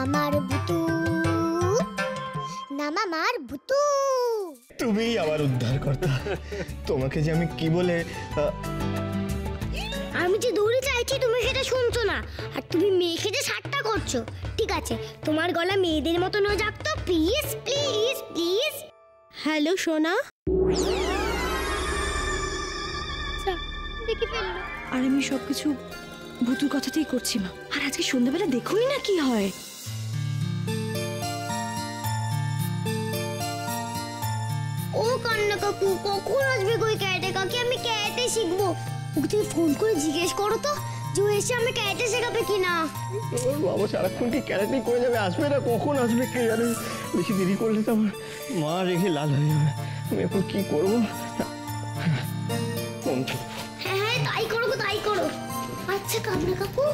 মামার ভুতু, না মামার ভুতু। তুমি আমার উদ্ধারকর্তা। তোমাকে যে আমি কি বলে, আমি যে দৌড়ে চাইছি তুমি সেটা শুনছো না, আর তুমি মেয়েকে যে ঠাট্টা করছো। ঠিক আছে, তোমার গলা মেয়েদের মতো নয়, যাক তো প্লিজ প্লিজ প্লিজ। হ্যালো সোনা। দেখি ফেললো। আর আমি সবকিছু ভূতুর কথাতেই করছি মা। আর আজকে সন্ধ্যাবেলা দেখুই না কি হয়। ও কান্না কাকু, কখন আসবে কই ক্যারাটে কাকি? আমি ক্যারাটে শিখবো। ওকে তুমি ফোন করে জিজ্ঞেস করো তো যে ও এসে আমি ক্যারাটে শেখাবে কিনা। ওর বাবা সারাক্ষণ কি ক্যারাটে করে যাবে, আসবে না, কখন আসবে কে জানে। বেশি দেরি করলে তো আমার মা রেখে লাল হয়ে যাবে। আমি এখন কি করবো? হ্যাঁ হ্যাঁ, তাই করো গো, তাই করো। আচ্ছা কান্না কাকু,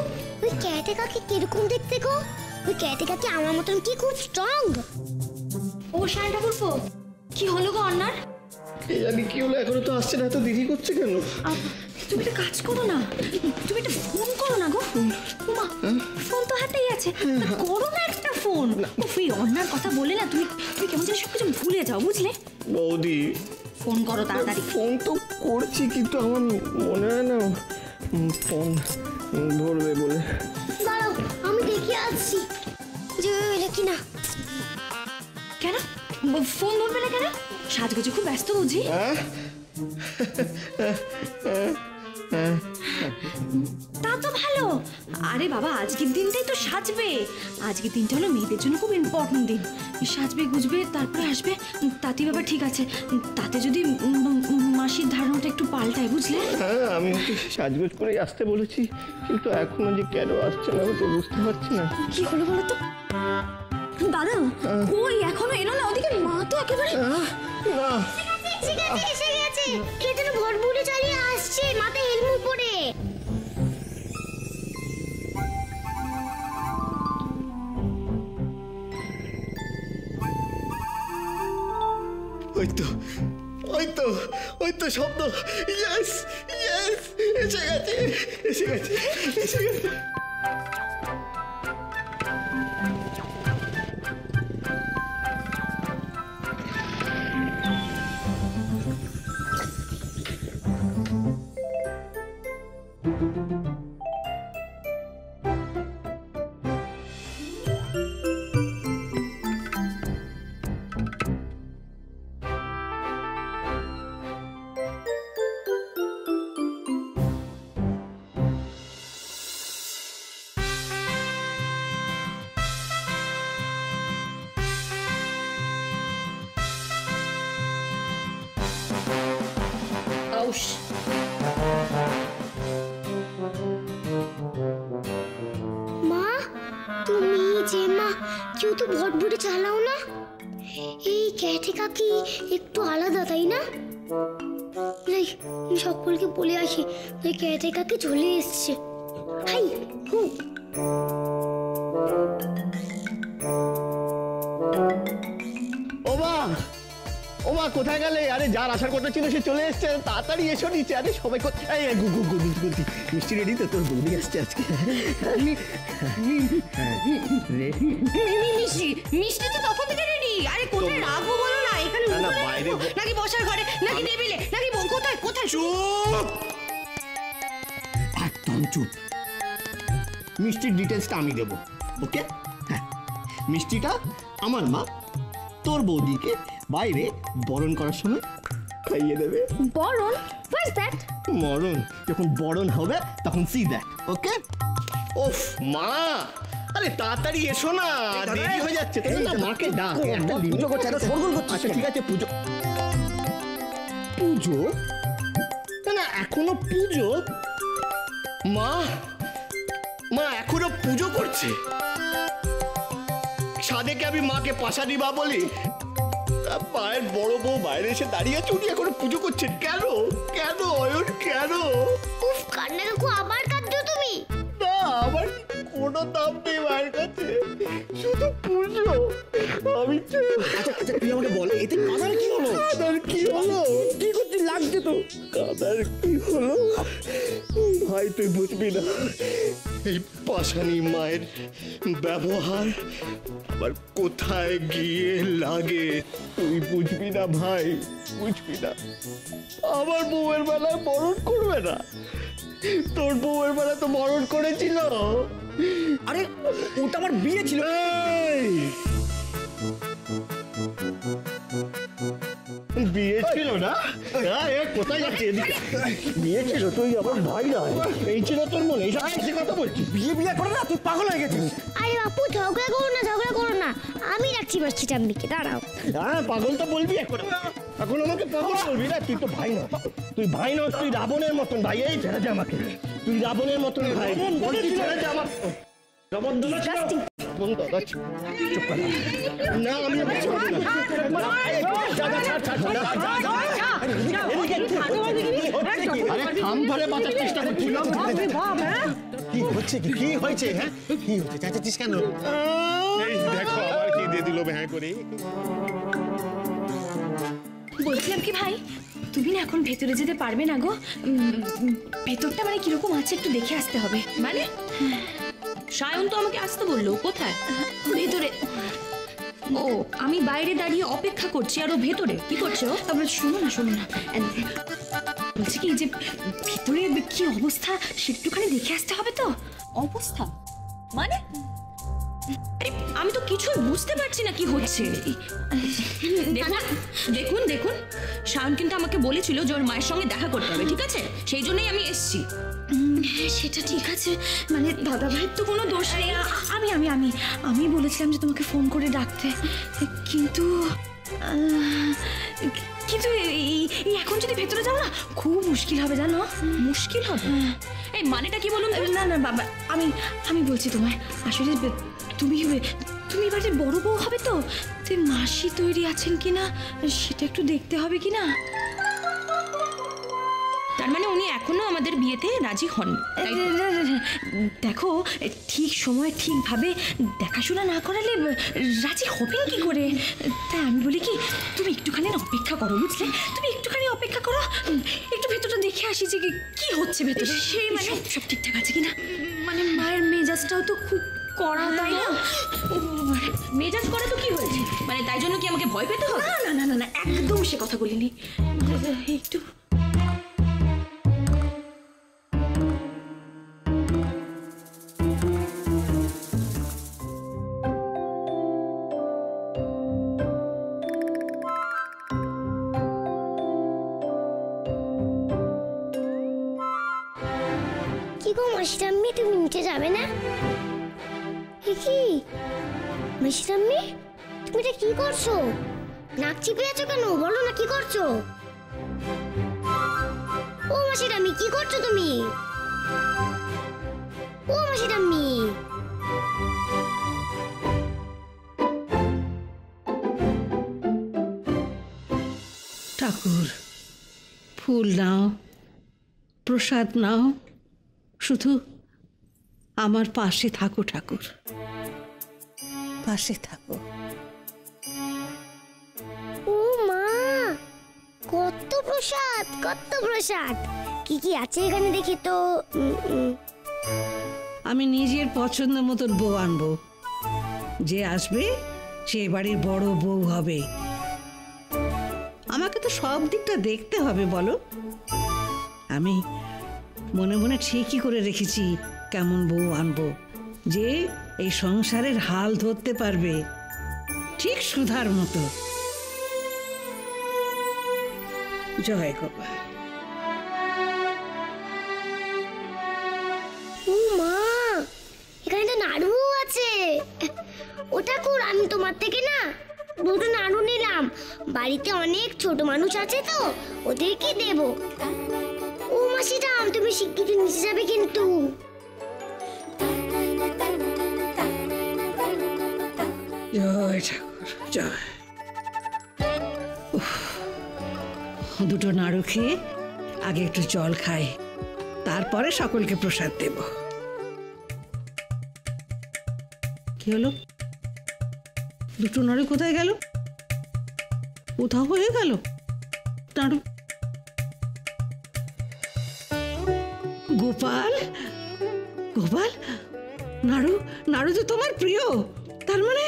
ওই ক্যারাটে কাকি কিরকম দেখতে গো? ওই ক্যারাটে কাকি আমার মতন কি খুব স্ট্রং? ও শান্তা বলবো কি হলো গো অন্যার? কে জানি কি হলো, এখনো তো আসছে না, এত দেরি করছে কেন? তুমি একটা কাজ করো না, তুমি একটা ফোন করো না গো। মা ফোন তো হাতেই আছে, করো না একটা ফোন। ওই অন্যার কথা বলে না তুমি তুমি কেমন যেন সবকিছু ভুলে যাও, বুঝলে? বৌদি ফোন করো তাড়াতাড়ি। ফোন তো করছি, কিন্তু আমার মনে হয় না ফোন ধরবে বলে। দাঁড়াও, আমি দেখে আসছি যে এলে কিনা। কেন ফোন ধরবে না কেন? সাজগোজে খুব ব্যস্ত বুঝি? তা তো ভালো। আরে বাবা, আজকের দিনটাই তো সাজবে। আজকের দিনটা হলো মেয়েদের জন্য খুব ইম্পর্টেন্ট দিন। সাজবে গুজবে তারপরে আসবে, তাতে বাবা ঠিক আছে। তাতে যদি মাসির ধারণাটা একটু পাল্টায়, বুঝলে? হ্যাঁ, আমি ওকে সাজগোজ করে আসতে বলেছি, কিন্তু এখনো যে কেন আসছে না তো বুঝতে পারছি না। কি হলো বলো তো দাদা? কই এখনো এলো না? ওদিকে মা তো একেবারে না, এসে গেছে, এসে গেছে। কে যেন ভটভুটি চালিয়ে আসছে মাথায় হেলমেট পরে। ওই তো ওই তো ওই তো শব্দ। ইয়েস ইয়েস, এসে গেছে এসে গেছে এসে গেছে। মা, তুমি যে মা কেউ তো ভটভুটি চালাও না। এই ক্যাটে কাকি একটু আলাদা, তাই না? এই আমি সকলকে বলে আসি ওই ক্যাটে কাকি চলে এসছে। হাই হু। ও মা, ও মা কোথায় গেলে? আরে যার আসার কথা ছিল সে চলে এসছে, তাড়াতাড়ি এসো নিচে। আরে সবাই মিষ্টি রেডি তো? তোর বৌদি আসছে আজকে। মিষ্টি তো তখন থেকে রেডি। আরে কোথায় রাখবো বলো না? এখানে বাইরে নাকি বসার ঘরে নাকি টেবিলে নাকি কোথায় কোথায়? চুপ, একদম চুপ। মিষ্টির ডিটেলসটা আমি দেবো, ওকে? হ্যাঁ, মিষ্টিটা আমার মা তোর বৌদিকে বাইরে বরণ করার সময় খাইয়ে দেবে। বরণ? What's that? মরণ। যখন বরণ হবে তখন সি দ্যাট, ওকে? ওফ মা, আরে তাড়াতাড়ি এসো না, দেরি হয়ে যাচ্ছে। না, মাকে ডাক। একটা পুজো করছে, এত শোরগোল করছে। আচ্ছা ঠিক আছে, পুজো পুজো না, এখনো পুজো? মা মা এখনো পুজো করছে? সাদেকে আমি মাকে পাশা দিবা বলি, মায়ের বড় বউ বাইরে এসে দাঁড়িয়ে চুরি এখনো পুজো করছে। কেন কেন অয়ন, কেন? উফ, কান্না কাকু আবার কাঁদছো তুমি? না, আমার কোনো দাম নেই মায়ের কাছে, শুধু পুজো। আমি আচ্ছা আচ্ছা, তুই আমাকে বল, এতে কাদার কি হলো? কাদার কি হলো? কি করতে লাগছে তো? কাদার কি হলো ভাই, তুই বুঝবি না। এই পাশানি মায়ের ব্যবহার আবার কোথায় গিয়ে লাগে তুই বুঝবি না ভাই, বুঝবি না। আমার বউয়ের বেলায় বরণ করবে না, তোর বউয়ের বেলা তো বরণ করেছিল। আরে ওটা আমার বিয়ে ছিল। বিয়ে ছিল না? কোথায় যাচ্ছে? এদিকে বিয়ে ছিল, তুই আমার ভাই নয়, এই ছিল তোর মনে? এইসব কথা বলছিস? বিয়ে বিয়ে করে না, তুই পাগল হয়ে গেছিস। আরে বাপু ঝগড়া করো না, ঝগড়া করো না, আমি রাখছি মাসি ঠাম্মিকে, দাঁড়াও। হ্যাঁ পাগল তো বলবি এখন, এখন আমাকে পাগল বলবি না? তুই তো ভাই নয়, তুই ভাই নয়, তুই রাবণের মতন ভাই। এই ছেড়ে দে আমাকে, তুই রাবণের মতন ভাই। বলছি ছেড়ে দে আমাকে। না আমি থাম ধরে বাঁচার চেষ্টা করছি। কি হচ্ছে? কি হয়েছে? হ্যাঁ কি হচ্ছে? চাচাচ্ছিস কেন? এই দেখো আবার কি দিয়ে দিল ভ্যাঁ করে। বলছিলাম কি ভাই, তুমি না এখন ভেতরে যেতে পারবে না গো? ভেতরটা মানে কিরকম আছে একটু দেখে আসতে হবে। মানে সায়ন তো আমাকে আসতে বললো, কোথায়? ভেতরে। ও আমি বাইরে দাঁড়িয়ে অপেক্ষা করছি আর ও ভেতরে কি করছো? তারপরে শোনো না, শোনো না, বলছি কি যে ভেতরে কি অবস্থা সেটা একটুখানি দেখে আসতে হবে তো। অবস্থা মানে? আরে, আমি তো কিছুই বুঝতে পারছি না কি হচ্ছে। দেখুন দেখুন দেখুন, সায়ন কিন্তু আমাকে বলেছিল যে ওর মায়ের সঙ্গে দেখা করতে হবে, ঠিক আছে? সেই জন্যই আমি এসেছি। সেটা ঠিক আছে, মানে দাদা ভাইয়ের তো কোনো দোষ নেই। আমি আমি আমি আমি বলেছিলাম যে তোমাকে ফোন করে ডাকতে, কিন্তু কিন্তু এই এখন যদি ভেতরে যাও না খুব মুশকিল হবে, জানো? মুশকিল হবে? এই মানেটা কি বলুন? না না বাবা, আমি আমি বলছি তোমায়, আসলে তুমি তুমি এবারে বড় বউ হবে তো, তুই মাসি তৈরি আছেন কিনা সেটা একটু দেখতে হবে কিনা। তার মানে উনি এখনো আমাদের বিয়েতে রাজি হন? দেখো ঠিক সময় ঠিকভাবে দেখাশোনা না করালে রাজি হবেন কি করে? তাই আমি বলি কি, তুমি একটুখানি অপেক্ষা করো, বুঝলে? তুমি একটুখানি অপেক্ষা করো, একটু ভেতরটা দেখে আসি যে কি হচ্ছে ভেতরে। সেই মানে সব ঠিকঠাক আছে কিনা, মানে মায়ের মেজাজটাও তো খুব কড়া, তাই না? মেজাজ করে তো কি হয়েছে? মানে তাই জন্য কি আমাকে ভয় পেতে হবে? না না না না না, একদম সে কথা বলিনি। একটু কি গো মাসি ঠাম্মি, তুমি নিচে যাবে না? কি মাসি ঠাম্মি, তুমি এটা কি করছো? নাক চিপে আছো কেন? বলো না কি করছো? ও মাসি ঠাম্মি, কি করছো তুমি? ও মাসি ঠাম্মি, ঠাকুর, ফুল নাও, প্রসাদ নাও, শুধু আমার পাশে থাকো ঠাকুর, পাশে থাকো। ও মা, কত প্রসাদ, কত প্রসাদ! কি কি আছে এখানে দেখি তো। আমি নিজের পছন্দ মতন বউ আনবো, যে আসবে সে বাড়ির বড় বউ হবে। আমাকে তো সব দিকটা দেখতে হবে বলো। আমি মনে মনে ঠিকই করে রেখেছি কেমন বউ আনবো, যে এই সংসারের হাল ধরতে পারবে ঠিক সুধার মতো। জয় গোপাল। ও মা, এখানে তো নাড়ু আছে। ও ঠাকুর, আমি তোমার থেকে না দুটো নাড়ু নিলাম, বাড়িতে অনেক ছোট মানুষ আছে তো ওদেরকে দেব। ও মাসিরাম, তুমি শিগগিরই নিচে যাবে কিন্তু। জয় ঠাকুর জয়। দুটো নাড়ু খেয়ে আগে একটু জল খাই, তারপরে সকলকে প্রসাদ দেব। কি হলো? দুটো নাড়ু কোথায় গেল? কোথাও হয়ে গেল নাড়ু। গোপাল, গোপাল, নাড়ু নাড়ু তো তোমার প্রিয়, তার মানে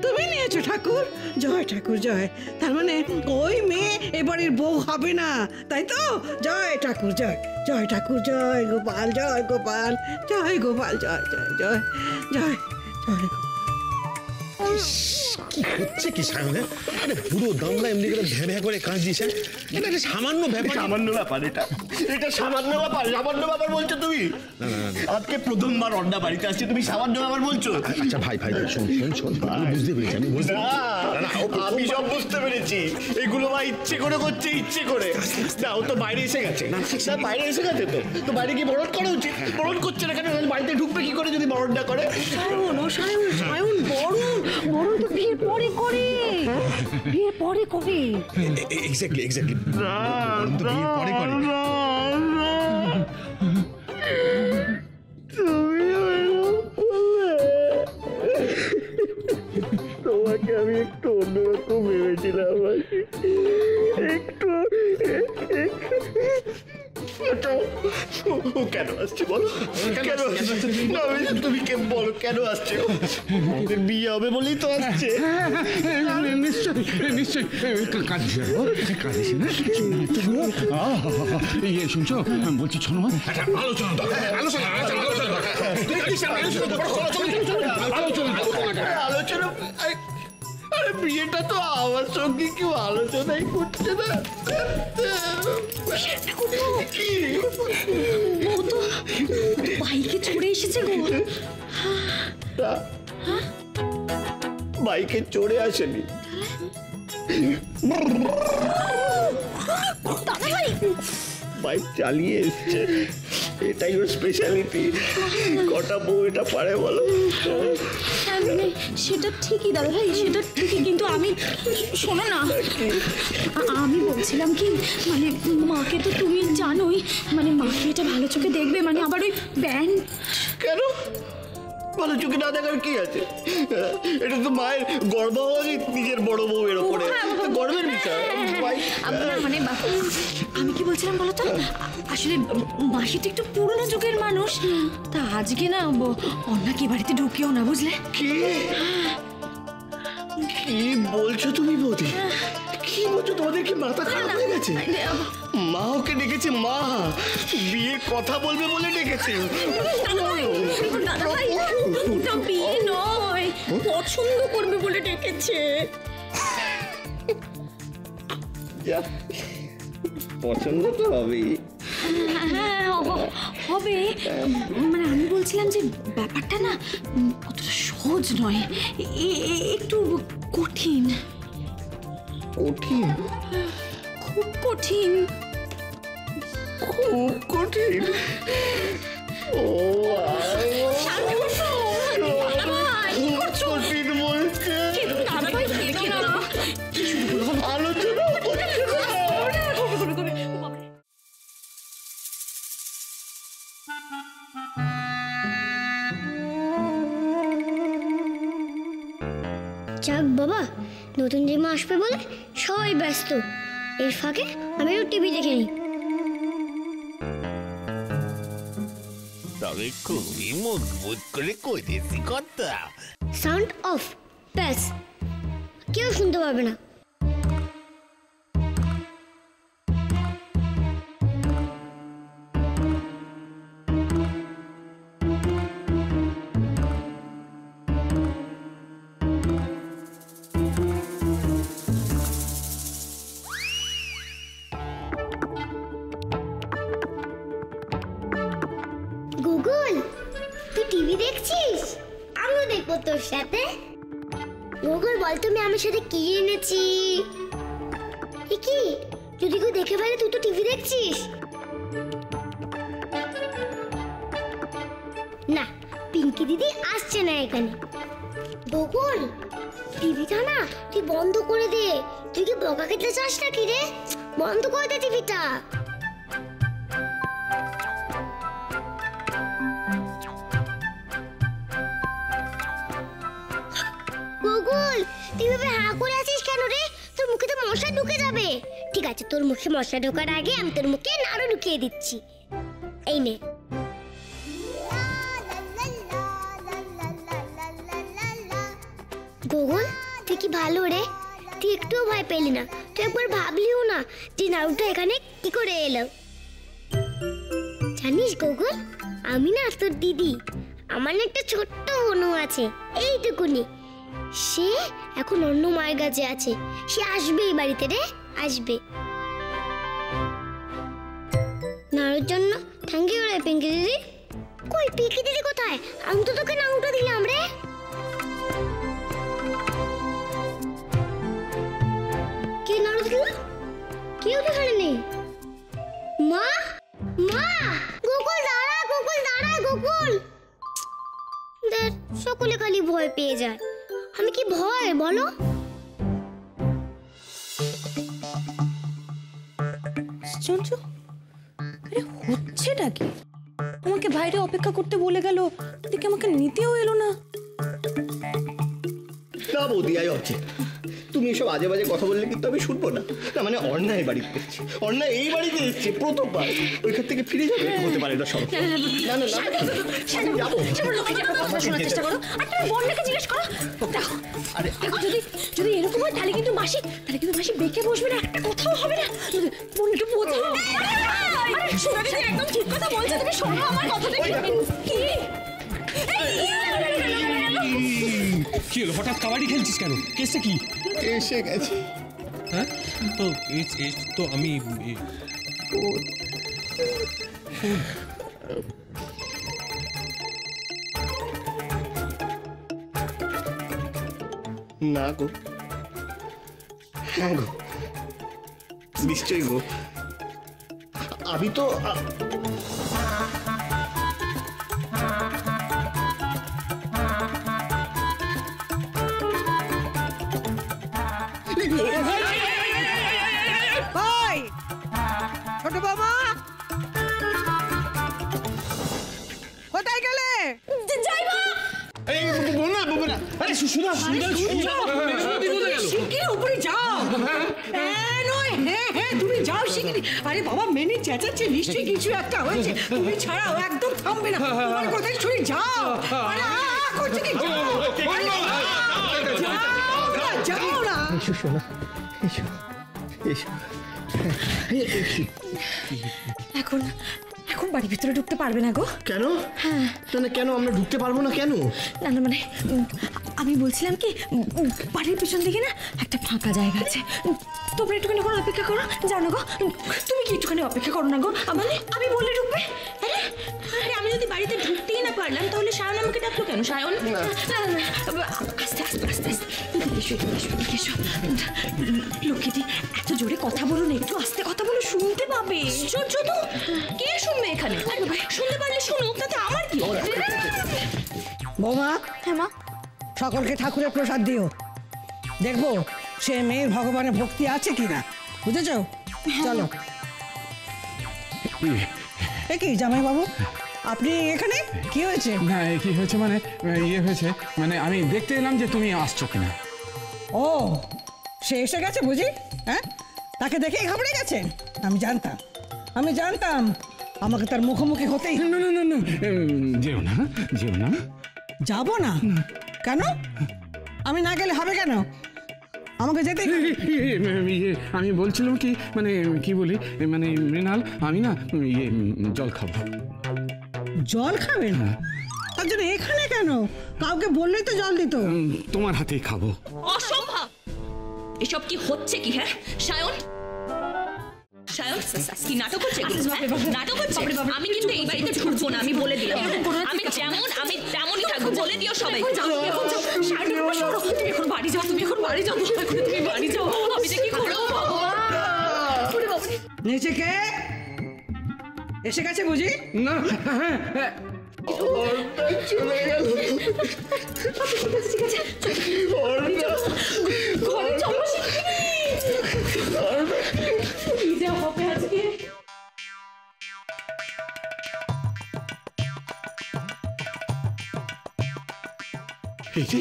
তুমি নিয়েছো ঠাকুর। জয় ঠাকুর জয়। তার মানে ওই মেয়ে এবারের বউ হবে না, তাই তো? জয় ঠাকুর জয়, জয় ঠাকুর জয়, গোপাল জয়, গোপাল জয়, গোপাল জয় জয় জয় জয় জয়। কি হচ্ছে কি সায়নে? আরে পুরো দামলা এমনি করে ভ্যা ভ্যা করে কাজ দিছে। এটা একটা সামান্য ব্যাপার। সামান্য ব্যাপার এটা সামান্য ব্যাপার বলছো তুমি? আজকে প্রথমবার অন্না বাড়িতে আসছে, তুমি সামান্য ব্যাপার বলছো? আচ্ছা ভাই শোন আমি বুঝতে পেরেছি, আমি সব বুঝতে পেরেছি। এগুলো মা ইচ্ছে করে করছে, ইচ্ছে করে। না, ও তো বাইরে এসে গেছে। বাইরে এসে গেছে তো বাইরে গিয়ে বরণ করা উচিত। বরণ করছে না কেন? বাড়িতে ঢুকবে কি করে যদি বরণ না করে? সায়ন বরণ তো বিয়ের পরে করে। এক্স্যাক্টলি তো বিয়ের পরে করে। তোমাকে আমি একটু অন্যরকম ভেবেছিলাম, একটু। ও কেন আসছে বলো? কেন আসছে? তুমি কে বলো কেন আসছে? ওদের বিয়ে হবে বলেই তো আসছে। নিশ্চয় কাঁদিস না। শুনছো বলছি, শোনো, আলোচনা। আরে বিয়েটা তো আমার সঙ্গে কেউ আলোচনাই করছে না। কি ও তো বাইকে চড়ে এসেছে গো। বাইকে চড়ে আসেনি, বাইক চালিয়ে এসছে। এটাই ওর স্পেশালিটি। কটা বউ এটা পারে বলো? মানে সেটা ঠিকই দাদা ভাই, সেটা ঠিকই, কিন্তু আমি শোনো না, আমি বলছিলাম কি, মানে মাকে তো তুমি জানোই, মানে মাকে এটা ভালো চোখে দেখবে, মানে আবার ওই ব্যান্ড। কেন ভালো চোখে না দেখার কি আছে? এটা তো মায়ের গর্বাবধি নিজের বড় বউয়ের ওপরে, গর্বের বিষয়। মানে আমি কি বলছিলাম বলো তো, আসলে মাসি তো একটু পুরনো যুগের মানুষ, তা আজকে না অন্যকে বাড়িতে ঢুকিও না, বুঝলে? কি বলছো তুমি বৌদি? কি বলছো? তোমাদের কি মাথা খারাপ হয়ে গেছে? মা ওকে ডেকেছে, মা বিয়ের কথা বলবে বলে ডেকেছে। দাদা ভাই, ওটা বিয়ে নয়, পছন্দ করবে বলে ডেকেছে। পছন্দ তো হবেই। হ্যাঁ হবে, মানে আমি বলছিলাম যে ব্যাপারটা না অতটা সহজ নয়, একটু কঠিন। কঠিন? খুব কঠিন। খুব কঠিন? ও কঠিন বলছে। আলোচনা যাক বাবা, নতুন জামা আসবে বলে সবাই ব্যস্ত। এর ফাঁকে আমি একটু টিভি দেখে নিই। তবে খুবই মজবুত করে করেছি কথা। সাউন্ড অফ, ব্যাস, কেউ শুনতে পারবে না। গুগল, তুই টিভি দেখছিস? আমিও দেখবো তোর সাথে। গুগল বল তুমি আমার সাথে কি এনেছি? কি যদি কেউ দেখে ফেলে, তুই তো টিভি দেখছিস না। পিঙ্কি দিদি আসছে না এখানে। গুগল, টিভিটা না তুই বন্ধ করে দে। তুই কি বকা খেতে চাস নাকি রে? বন্ধ করে দে টিভিটা। গুগল, তুই ভাবে হা করে আছিস কেন রে? তোর মুখে তো মশা ঢুকে যাবে। ঠিক আছে, তোর মুখে মশা ঢোকার আগে আমি তোর মুখে নাড়ু ঢুকিয়ে দিচ্ছি। এই নে। গোগল তুই কি ভালো রে, তুই একটুও ভয় পেলি না? তুই একবার ভাবলিও না যে নারুটো এখানে কি করে এলো? জানিস গোগল, আমি না তোর দিদি, আমার না একটা ছোট্ট বোনও আছে, এইটুকুনি। সে এখন অন্য মায়ের কাছে আছে, সে আসবে এই বাড়িতে রে, আসবে। নাড়ুর জন্য থ্যাংক ইউ রে পিঙ্কি দিদি। কই পিঙ্কি দিদি কোথায়? আমি তো তোকে নাড়ুটা দিলাম রে। কে নাড়ু দিল? কেউ এখানে নেই। মা, মা, গোকুল দাঁড়া, গোকুল দাঁড়া, গোকুল। দেখ সকলে খালি ভয় পেয়ে যায়, আমি কি ভয় বলো? চঞ্চু, আরে হচ্ছেটা কি? আমাকে বাইরে অপেক্ষা করতে বলে গেল, এদিকে আমাকে নিতেও এলো না। না বৌদি, আই হচ্ছে তুমি এসব আজে বাজে কথা বললে কিন্তু আমি শুনবো না। না মানে অন্যায় বাড়িতে এসেছি, অন্যায় এই বাড়িতে এসেছি প্রথমবার, ওইখান থেকে ফিরে যাবে হতে পারে না সব। না না না যাবো, শোনার চেষ্টা করো আর তুমি বন্যাকে জিজ্ঞেস করো। দেখো আরে দেখো, যদি এরকম হয় তাহলে কিন্তু মাসি বেঁকে বসবে না, একটা কথাও হবে না। বোনকে বোঝাও। আরে শোনা দিদি একদম ঠিক কথা বলছে, তুমি শোনো আমার কথাটা। কি কি হলো, হঠাৎ কাবাডি খেলছিস কেন? কেসটা কি? এসে গেছে। হ্যাঁ তো তো আমি না গো, হ্যাঁ গো, নিশ্চয়ই গো। আমি তো ছোট বাবা কোথায় গেলে? উপরে যাও। তুমি যাও শিগগিরি। আরে বাবা মেনে চেঁচাচ্ছে, নিশ্চয়ই কিছু একটা হয়েছে। তুমি ছাড়াও একদম থামবে না, তোমার কথাই শুনি। যাও। আরে করছে কি? যাও না। এসো শোনা, এসো এসো। এখন বাড়ির ভিতরে ঢুকতে পারবে না গো। কেন? না কেন আমরা ঢুকতে পারবো না কেন? না মানে আমি বলছিলাম কি, বাড়ির পিছন দিকে না একটা ফাঁকা জায়গা আছে, তোমরা একটুখানি ওখানে অপেক্ষা করো। যাও না গো, তুমি কি একটুখানি অপেক্ষা করো না গো? আমি বললে ঢুকবে? আরে আমি যদি বাড়িতে ঢুকতেই না পারলাম তাহলে সায়ন আমাকে ডাকলো কেন? সায়ন না আস্তে আস্তে আস্তে আস্তে এসো। লক্ষ্মীটি এত জোরে কথা বলো না, একটু আস্তে কথা বলো, শুনতে পাবে। তো কে শুনবে এখানে? শুনতে পারলে শুনুক, তাতে আমার কি? বৌমা, হ্যাঁ মা। সকলকে ঠাকুরের প্রসাদ দিও, দেখবো সে মেয়ের ভগবানের ভক্তি আছে কিনা, বুঝেছ? চলো। কি জামাই বাবু, আপনি এখানে? কি হয়েছে? না কি হয়েছে মানে ইয়ে হয়েছে, মানে আমি দেখতে এলাম যে তুমি আসছো কিনা। ও, সে এসে গেছে বুঝি? হ্যাঁ, তাকে দেখেই ঘাবড়ে গেছেন? আমি জানতাম আমাকে তার মুখোমুখি হতেই। না না না না, যেও না। যাবো না কেন? আমি না গেলে হবে কেন? আমাকে যেতে। আমি বলছিলাম কি, মানে কি বলি, মানে মৃণাল, আমি না জল খাবো। জল খাবেন? তার জন্য এখানে কেন? কাউকে বললেই তো জল দিত। তোমার হাতেই খাবো। অসম্ভব! এসব কি হচ্ছে কি? হ্যাঁ সায়ন, কি নাটক হচ্ছে? নাটক হচ্ছে? আমি কিন্তু এই বাড়িতে ঢুকবো না, আমি বলে দিলাম। আমি তেমনই থাকবো, বলে দিও সবাই। তুমি এখন বাড়ি যাও, তুমি বাড়ি যাও। আমি যে কি করবো? নিচে কে এসে গেছে বুঝি? না চলে গেল। ঠিক আছে, ঘরে চলো। কি যে হবে আজকে? এই যে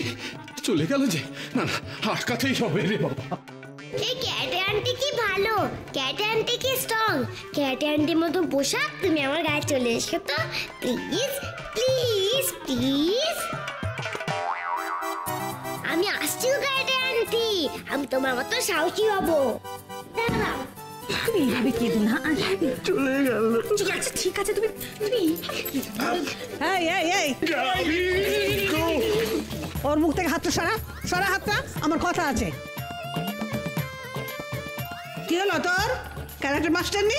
চলে গেল যে, না না আটকাতেই হবে রে বাবা। এই ক্যাটে আন্টি কি ভালো, ক্যাটে আন্টি কি স্ট্রং, ক্যাটে আন্টির মতো পোশাক তুমি আমার গায়ে চলে এসো তো প্লিজ প্লিজ প্লিজ। আমি আমি আসছি গো ক্যারেটে আন্টি, আমি তোমার মতো সাহসী হব। দাঁড়াও। তুমি এইভাবে কেঁদো না। চলে গেল। আচ্ছা ঠিক আছে, তুমি তুমি এই এই এই ওর মুখ থেকে হাতটা সরা, সরা হাতটা, আমার কথা আছে। কি হলো তোর? ক্যারেক্টার মাস্টার নি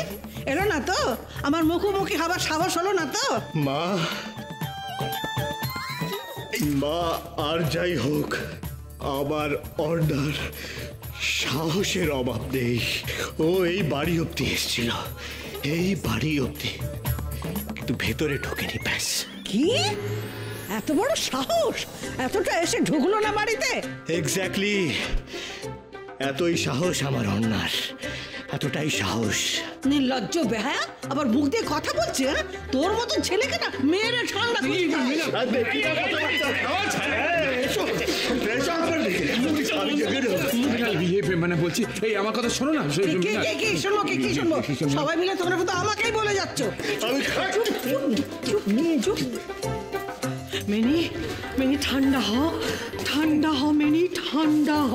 এলো না তো? আমার মুখোমুখি হবার সাহস হলো না তো? মা, মা আর যাই হোক আমার অর্ডার সাহসের অভাব নেই। ও এই বাড়ি অব্দি এসেছিল, এই বাড়ি অব্দি, কিন্তু ভেতরে ঢোকেনি। ব্যাস। কি এত বড় সাহস? এতটা এসে ঢুকলো না বাড়িতে? এক্স্যাক্টলি, এতই সাহস আমার অন্যার, এতটাই সাহস। নির্লজ্জ বেহায়া, আবার মুখ দিয়ে কথা বলছে। হ্যাঁ? তোর মতন ছেলেকে না মেয়েরা ঠান্ডা করে মানে বলছি, এই আমার কথা শোনো না। সবাই মিলে তোমরা কিন্তু আমাকেই বলে যাচ্ছ। মেনি মেনি ঠান্ডা হ, ঠান্ডা হ মেনি, ঠান্ডা হ।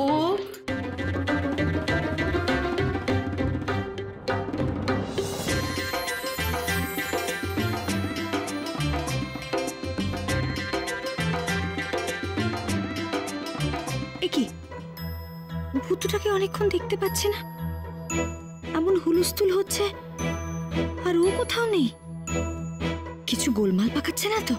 কি ভূতটাকে অনেকক্ষণ দেখতে পাচ্ছে না, এমন হুলস্থুল হচ্ছে আর ও কোথাও নেই। কিছু গোলমাল পাকাচ্ছে না তো?